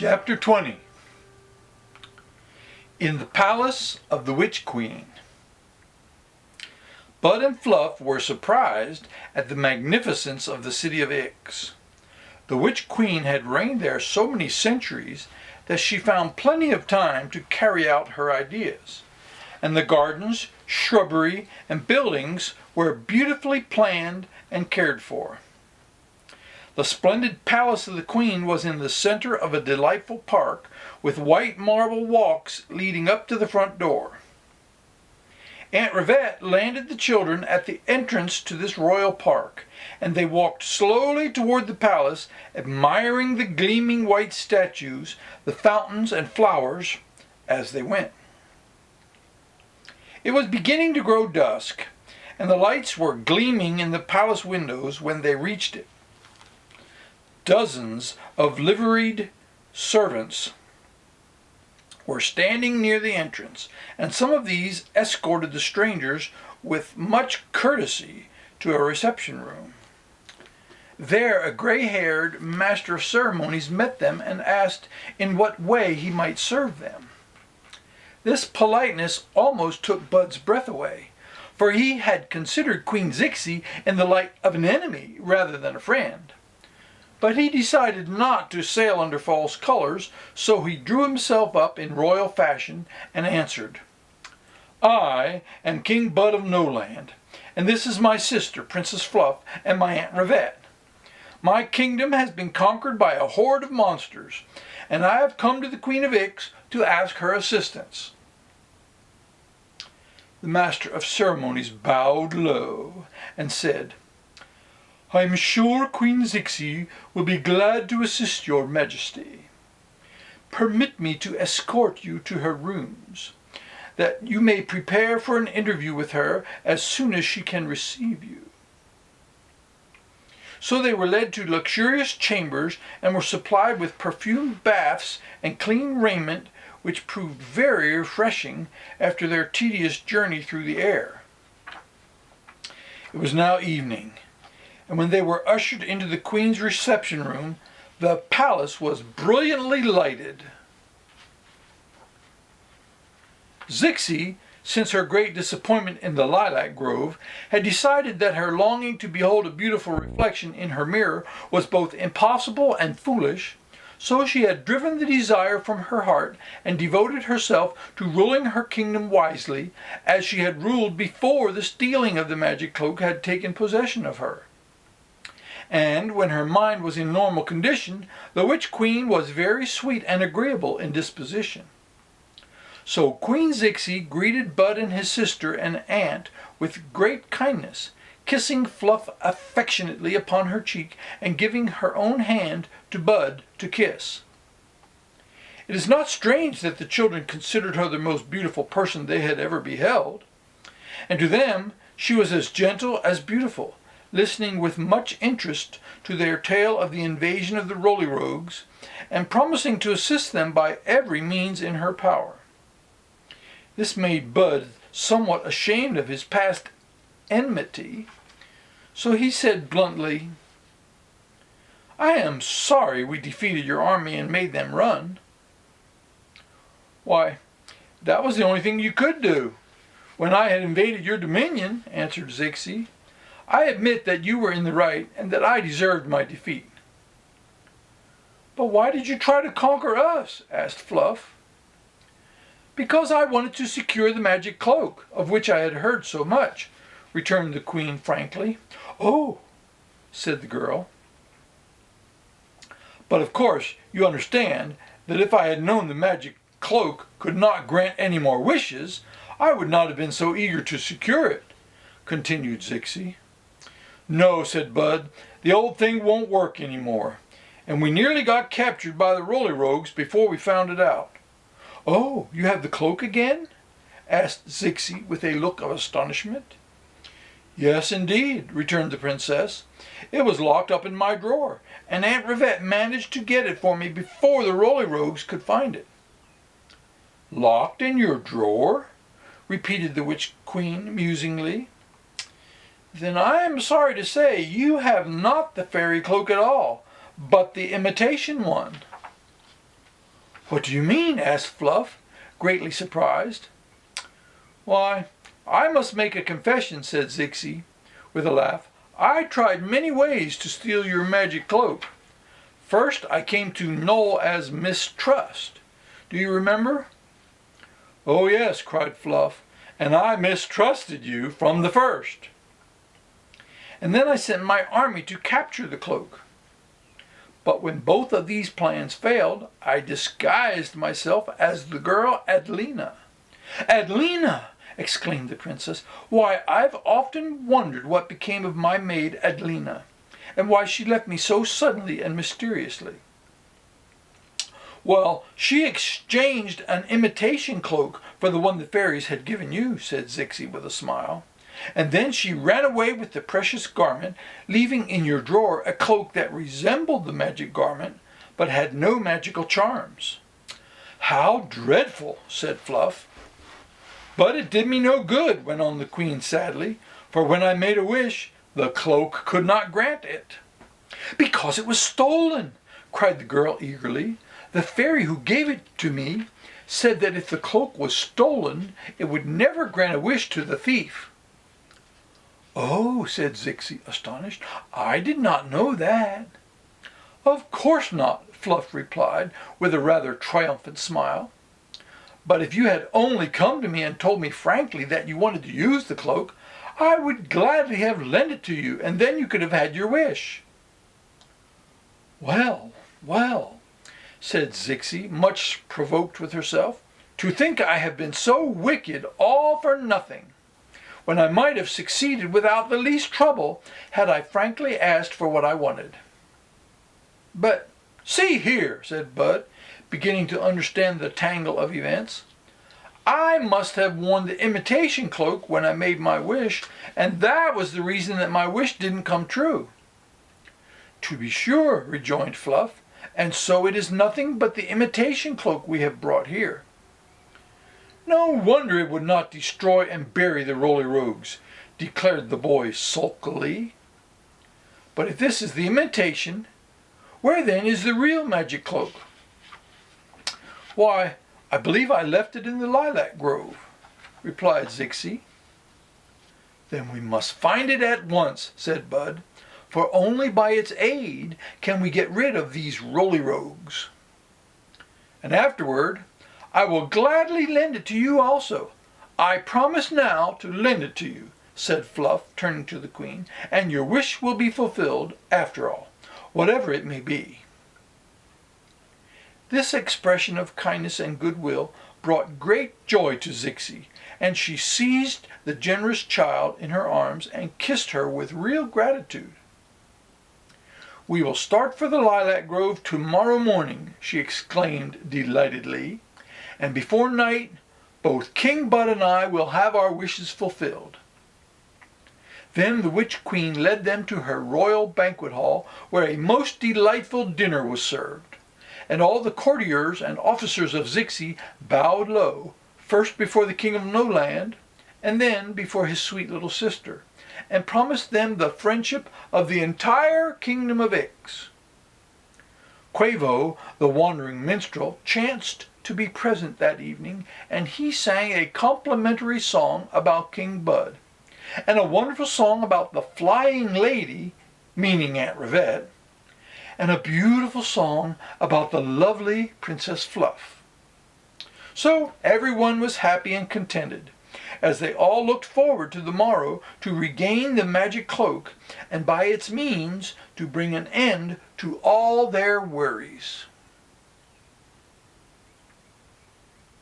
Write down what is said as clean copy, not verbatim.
Chapter 20. In the Palace of the Witch Queen. Bud and Fluff were surprised at the magnificence of the city of Ix. The Witch Queen had reigned there so many centuries that she found plenty of time to carry out her ideas, and the gardens, shrubbery, and buildings were beautifully planned and cared for. The splendid palace of the Queen was in the center of a delightful park with white marble walks leading up to the front door. Aunt Rivette landed the children at the entrance to this royal park, and they walked slowly toward the palace, admiring the gleaming white statues, the fountains, and flowers as they went. It was beginning to grow dusk, and the lights were gleaming in the palace windows when they reached it. Dozens of liveried servants were standing near the entrance, and some of these escorted the strangers with much courtesy to a reception room. There a gray-haired master of ceremonies met them and asked in what way he might serve them. This politeness almost took Bud's breath away, for he had considered Queen ZIXI in the light of an enemy rather than a friend. But he decided not to sail under false colors, so he drew himself up in royal fashion and answered, "I am King Bud of Noland, and this is my sister, Princess Fluff, and my Aunt Rivette. My kingdom has been conquered by a horde of monsters, and I have come to the Queen of Ix to ask her assistance." The Master of Ceremonies bowed low and said, "I am sure Queen ZIXI will be glad to assist your Majesty. Permit me to escort you to her rooms, that you may prepare for an interview with her as soon as she can receive you." So they were led to luxurious chambers and were supplied with perfumed baths and clean raiment, which proved very refreshing after their tedious journey through the air. It was now evening, and when they were ushered into the Queen's reception room, the palace was brilliantly lighted. ZIXI, since her great disappointment in the lilac grove, had decided that her longing to behold a beautiful reflection in her mirror was both impossible and foolish, so she had driven the desire from her heart and devoted herself to ruling her kingdom wisely, as she had ruled before the stealing of the magic cloak had taken possession of her. And when her mind was in normal condition, the Witch Queen was very sweet and agreeable in disposition. So Queen ZIXI greeted Bud and his sister and aunt with great kindness, kissing Fluff affectionately upon her cheek and giving her own hand to Bud to kiss. It is not strange that the children considered her the most beautiful person they had ever beheld, and to them she was as gentle as beautiful, listening with much interest to their tale of the invasion of the Roly-Rogues, and promising to assist them by every means in her power. This made Bud somewhat ashamed of his past enmity, so he said bluntly, "I am sorry we defeated your army and made them run." "Why, that was the only thing you could do when I had invaded your dominion," answered ZIXI. "I admit that you were in the right and that I deserved my defeat." "But why did you try to conquer us?" asked Fluff. "Because I wanted to secure the magic cloak, of which I had heard so much," returned the Queen frankly. "Oh," said the girl. "But of course you understand that if I had known the magic cloak could not grant any more wishes, I would not have been so eager to secure it," continued ZIXI. "No," said Bud, "the old thing won't work anymore, and we nearly got captured by the Roly-Rogues before we found it out." "Oh, you have the cloak again?" asked ZIXI with a look of astonishment. "Yes, indeed," returned the princess. "It was locked up in my drawer, and Aunt Rivette managed to get it for me before the Roly-Rogues could find it." "Locked in your drawer?" repeated the Witch Queen musingly. "Then I am sorry to say you have not the fairy cloak at all, but the imitation one." "What do you mean?" asked Fluff, greatly surprised. "Why, I must make a confession," said ZIXI, with a laugh. "I tried many ways to steal your magic cloak. First, I came to know as mistrust. Do you remember?" "Oh yes," cried Fluff, "and I mistrusted you from the first. And then I sent my army to capture the cloak. But when both of these plans failed, I disguised myself as the girl Adelina." "Adelina!" exclaimed the princess. "Why, I've often wondered what became of my maid Adelina, and why she left me so suddenly and mysteriously." "Well, she exchanged an imitation cloak for the one the fairies had given you," said ZIXI with a smile. "And then she ran away with the precious garment, leaving in your drawer a cloak that resembled the magic garment, but had no magical charms." "How dreadful!" said Fluff. "But it did me no good," went on the queen sadly, "for when I made a wish, the cloak could not grant it." "Because it was stolen!" cried the girl eagerly. "The fairy who gave it to me said that if the cloak was stolen, it would never grant a wish to the thief." "Oh," said ZIXI, astonished, "I did not know that." "Of course not," Fluff replied, with a rather triumphant smile. "But if you had only come to me and told me frankly that you wanted to use the cloak, I would gladly have lent it to you, and then you could have had your wish." "Well, well," said ZIXI, much provoked with herself. "To think I have been so wicked all for nothing, when I might have succeeded without the least trouble had I frankly asked for what I wanted." "But see here," said Bud, beginning to understand the tangle of events. "I must have worn the imitation cloak when I made my wish, and that was the reason that my wish didn't come true." "To be sure," rejoined Fluff, "and so it is nothing but the imitation cloak we have brought here." "No wonder it would not destroy and bury the Roly-Rogues," declared the boy sulkily. "But if this is the imitation, where then is the real magic cloak?" "Why, I believe I left it in the lilac grove," replied ZIXI. "Then we must find it at once," said Bud, "for only by its aid can we get rid of these Roly-Rogues. And afterward, I will gladly lend it to you also. I promise now to lend it to you," said Fluff, turning to the queen, "and your wish will be fulfilled, after all, whatever it may be." This expression of kindness and goodwill brought great joy to ZIXI, and she seized the generous child in her arms and kissed her with real gratitude. "We will start for the lilac grove tomorrow morning," she exclaimed delightedly, "and before night both King Bud and I will have our wishes fulfilled." Then the witch queen led them to her royal banquet hall, where a most delightful dinner was served, and all the courtiers and officers of ZIXI bowed low, first before the King of No-Land, and then before his sweet little sister, and promised them the friendship of the entire kingdom of Ix. Quavo, the wandering minstrel, chanced to be present that evening, and he sang a complimentary song about King Bud, and a wonderful song about the Flying Lady, meaning Aunt Rivette, and a beautiful song about the lovely Princess Fluff. So everyone was happy and contented, as they all looked forward to the morrow to regain the magic cloak, and by its means to bring an end to all their worries.